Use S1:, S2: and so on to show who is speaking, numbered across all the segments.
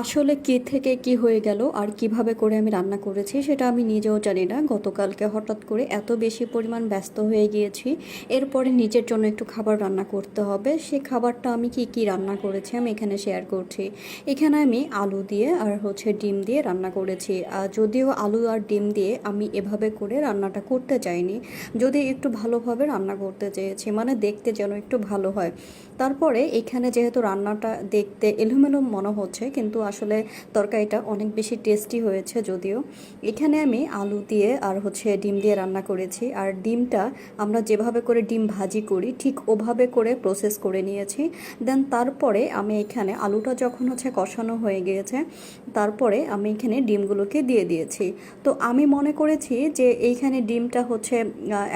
S1: আসলে কি থেকে কি হয়ে গেল আর কিভাবে করে আমি রান্না করেছি সেটা আমি নিজেও জানি না। গতকালকে হঠাৎ করে এত বেশি পরিমাণ ব্যস্ত হয়ে গিয়েছি। এরপরে নিজের জন্য একটু খাবার রান্না করতে হবে। সেই খাবারটা আমি কি কি রান্না করেছি আমি এখানে শেয়ার করছি। এখানে আমি আলু দিয়ে আর ডিম দিয়ে রান্না করেছি। যদিও আলু আর ডিম দিয়ে আমি এভাবে করে রান্নাটা করতে চাইনি, যদি একটু ভালোভাবে রান্না করতে চেয়েছি, মানে দেখতে যেন একটু ভালো হয়। তারপরে এখানে যেহেতু রান্নাটা দেখতে এলোমেলো মনে হচ্ছে, কিন্তু আসলে তরকারিটা অনেক বেশি টেস্টি হয়েছে। যদিও এখানে আমি আলু দিয়ে আর ডিম দিয়ে রান্না করেছি, আর ডিমটা আমরা যেভাবে করে ডিম ভাজি করি ঠিক ওভাবে করে প্রসেস করে নিয়েছি। দেন তারপরে আমি এখানে আলুটা যখন কষানো হয়ে গিয়েছে, তারপরে আমি এখানে ডিমগুলোকে দিয়ে দিয়েছি। তো আমি মনে করেছি যে এইখানে ডিমটা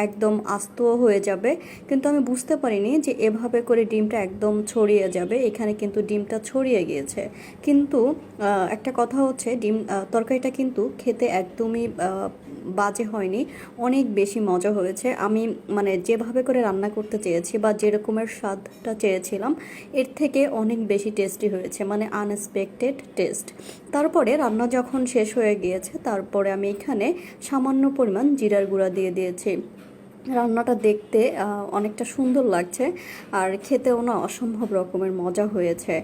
S1: একদম আস্ত হয়ে যাবে, কিন্তু আমি বুঝতে পারিনি যে এভাবে করে ডিমটা একদম ছড়িয়ে যাবে। এখানে কিন্তু ডিমটা ছড়িয়ে গিয়েছে। কিন্তু একটা কথা হচ্ছে, তরকারিটা কিন্তু খেতে একদমই বাজে হয়নি, অনেক বেশি মজা হয়েছে। আমি মানে যেভাবে করে রান্না করতে চেয়েছি বা যেরকমের স্বাদটা চেয়েছিলাম এর থেকে অনেক বেশি টেস্টি হয়েছে, মানে আনএক্সপেক্টেড টেস্ট। তারপরে রান্না যখন শেষ হয়ে গিয়েছে, তারপরে আমি এখানে সামান্য পরিমাণ জিরার গুঁড়া দিয়ে দিয়েছি। রান্নাটা দেখতে অনেকটা সুন্দর লাগছে, আর খেতেও না অসম্ভব রকমের মজা হয়েছে।